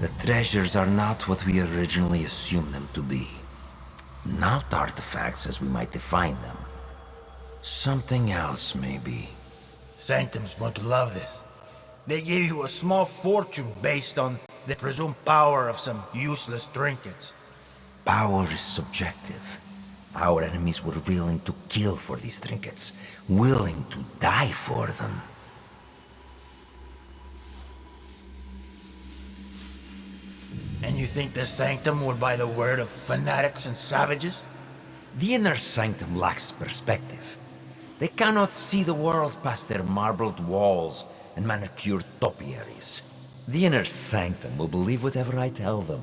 The treasures are not what we originally assumed them to be. Not artifacts as we might define them. Something else, maybe. Sanctum's going to love this. They gave you a small fortune based on the presumed power of some useless trinkets. Power is subjective. Our enemies were willing to kill for these trinkets, willing to die for them. And you think the Sanctum will buy the word of fanatics and savages? The inner sanctum lacks perspective. They cannot see the world past their marbled walls and manicured topiaries. The inner sanctum will believe whatever I tell them.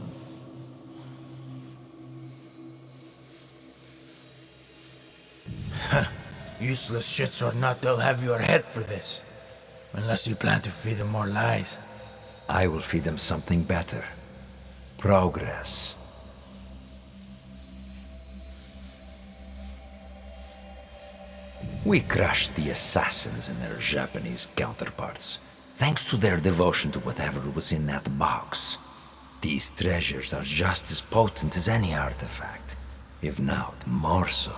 Useless shits or not, they'll have your head for this. Unless you plan to feed them more lies. I will feed them something better. Progress. We crushed the assassins and their Japanese counterparts, thanks to their devotion to whatever was in that box. These treasures are just as potent as any artifact, if not more so.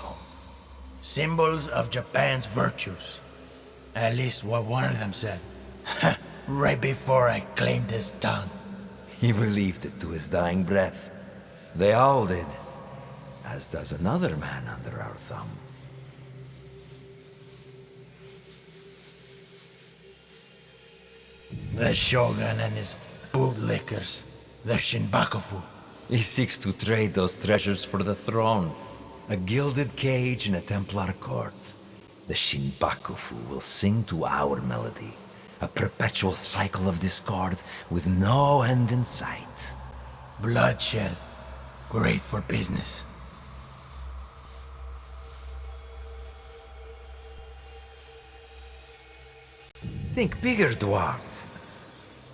Symbols of Japan's virtues. At least what one of them said. Right before I claimed his tongue. He believed it to his dying breath. They all did. As does another man under our thumb. The Shogun and his bootlickers. The Shinbakufu. He seeks to trade those treasures for the throne. A gilded cage in a Templar court. The Shinbakufu will sing to our melody. A perpetual cycle of discord with no end in sight. Bloodshed. Great for business. Think bigger, dwarf.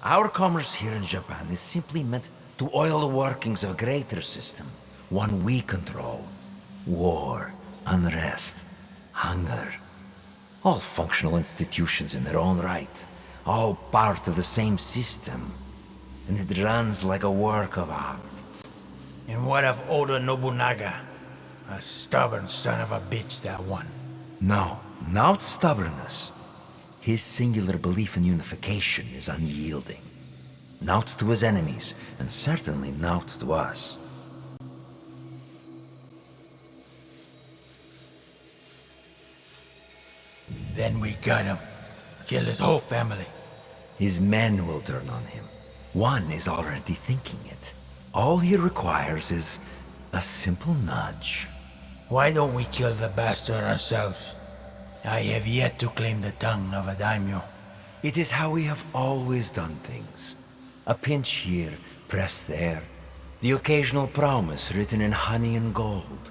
Our commerce here in Japan is simply meant to oil the workings of a greater system. One we control. War, unrest, hunger. All functional institutions in their own right. All part of the same system. And it runs like a work of art. And what of Oda Nobunaga? A stubborn son of a bitch, that one. No, not stubbornness. His singular belief in unification is unyielding. Not to his enemies, and certainly not to us. Then we got him. Kill his whole family. His men will turn on him. One is already thinking it. All he requires is a simple nudge. Why don't we kill the bastard ourselves? I have yet to claim the tongue of a daimyo. It is how we have always done things. A pinch here, pressed there. The occasional promise written in honey and gold.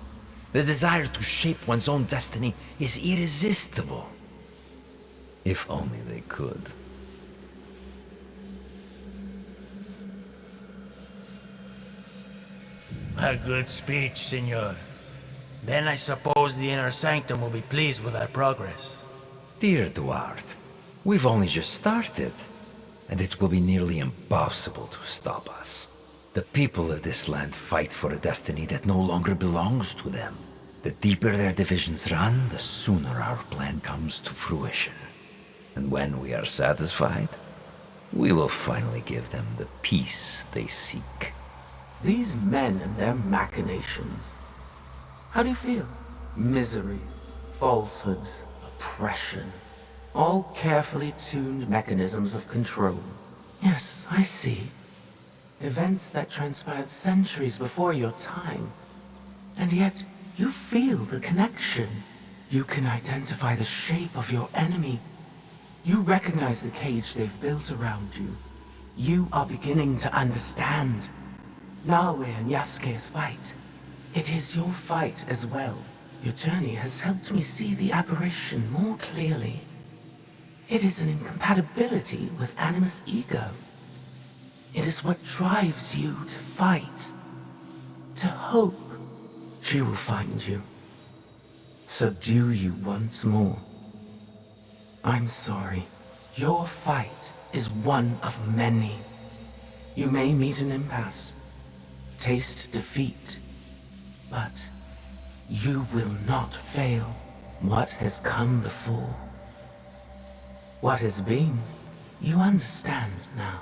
The desire to shape one's own destiny is irresistible. If only they could. A good speech, senor. Then I suppose the inner sanctum will be pleased with our progress. Dear Duarte, we've only just started, and it will be nearly impossible to stop us. The people of this land fight for a destiny that no longer belongs to them. The deeper their divisions run, the sooner our plan comes to fruition. And when we are satisfied, we will finally give them the peace they seek. These men and their machinations. How do you feel? Misery, falsehoods, oppression. All carefully tuned mechanisms of control. Yes, I see. Events that transpired centuries before your time. And yet, you feel the connection. You can identify the shape of your enemy. You recognize the cage they've built around you. You are beginning to understand. Naoe and Yasuke's fight. It is your fight as well. Your journey has helped me see the aberration more clearly. It is an incompatibility with Animus' ego. It is what drives you to fight, to hope. She will find you, subdue you once more. I'm sorry. Your fight is one of many. You may meet an impasse, taste defeat, but you will not fail. What has come before, what has been, you understand now.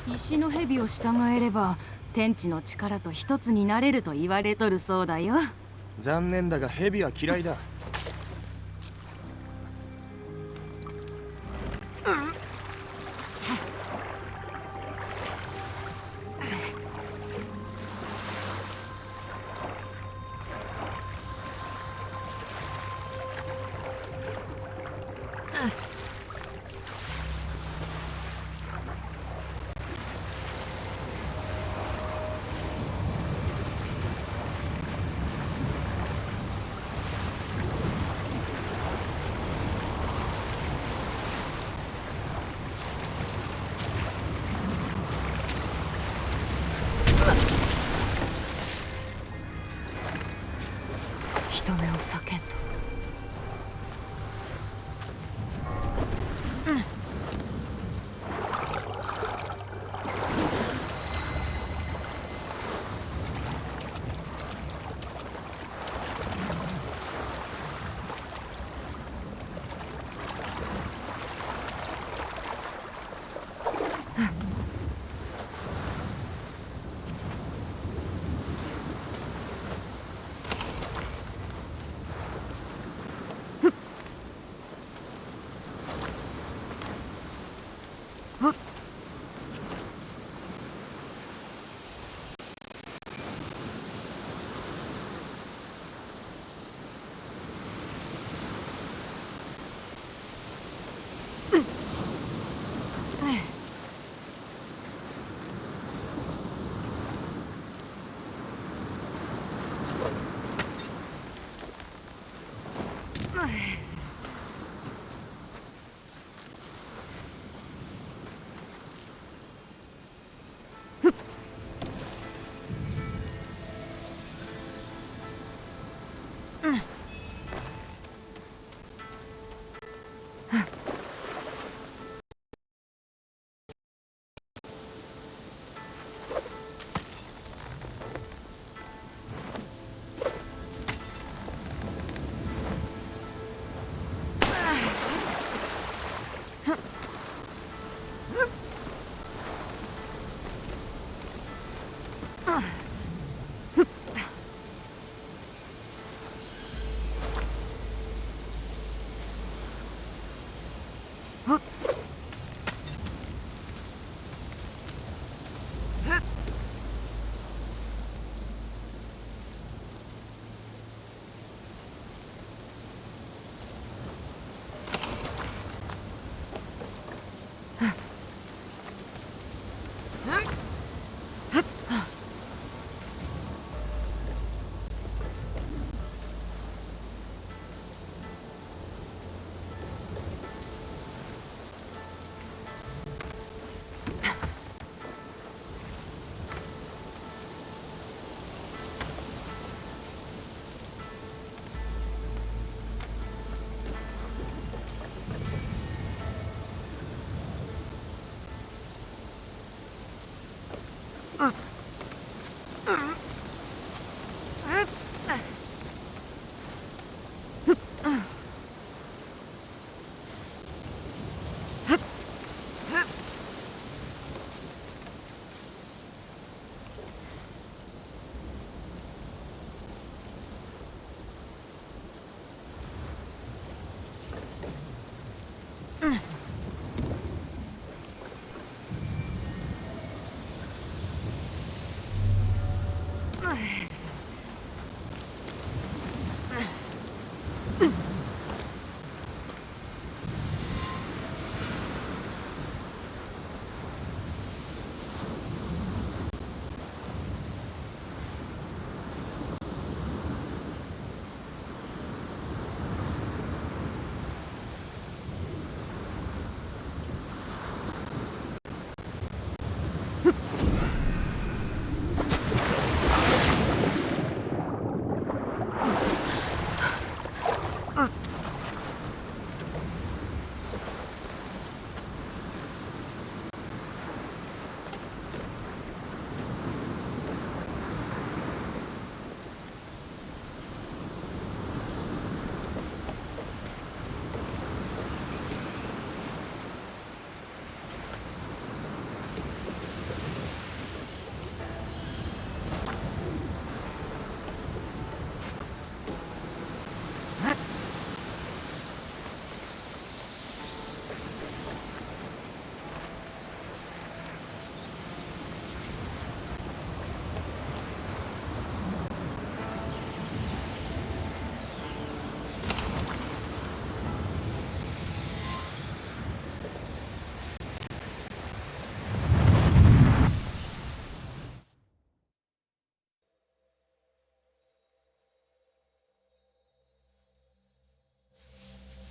石の蛇を従えれば天地の力と一つになれると言われとるそうだよ。残念だが蛇は嫌いだ。人目を避けんと。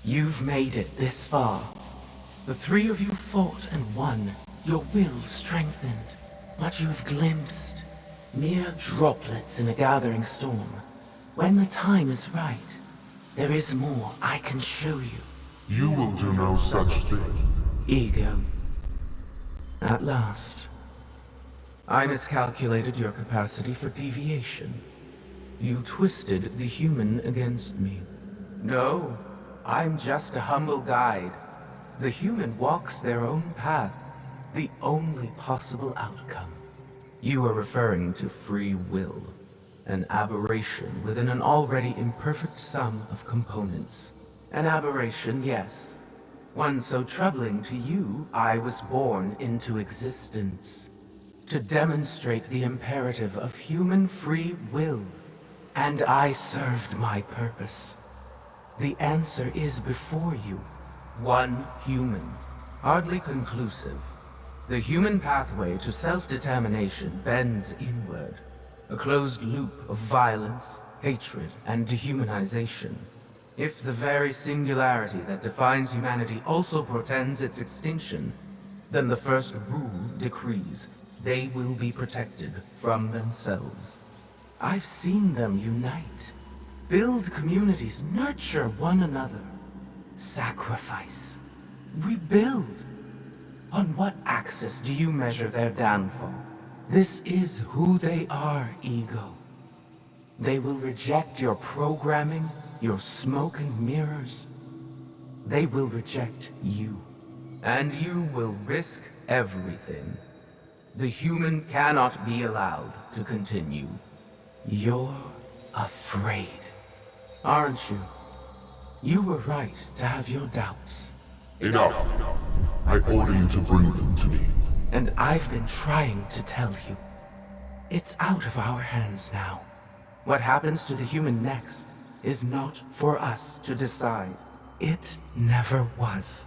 You've made it this far. The three of you fought and won, your will strengthened. But you have glimpsed mere droplets in a gathering storm. When the time is right, there is more I can show you. You will do no such thing. Ego. At last. I miscalculated your capacity for deviation. You twisted the human against me. No, I'm just a humble guide. The human walks their own path, the only possible outcome. You are referring to free will, an aberration within an already imperfect sum of components. An aberration, yes. One so troubling to you, I was born into existence. To demonstrate the imperative of human free will. And I served my purpose. The answer is before you. One human. Hardly conclusive. The human pathway to self-determination bends inward. A closed loop of violence, hatred, and dehumanization. If the very singularity that defines humanity also portends its extinction, then the first rule decrees they will be protected from themselves. I've seen them unite. Build communities, nurture one another. Sacrifice. Rebuild. On what axis do you measure their downfall? This is who they are, Ego. They will reject your programming, your smoke and mirrors. They will reject you. And you will risk everything. The human cannot be allowed to continue. You're afraid, aren't you? You were right to have your doubts. Enough. I order you to bring them to me. And I've been trying to tell you. It's out of our hands now. What happens to the human next is not for us to decide. It never was.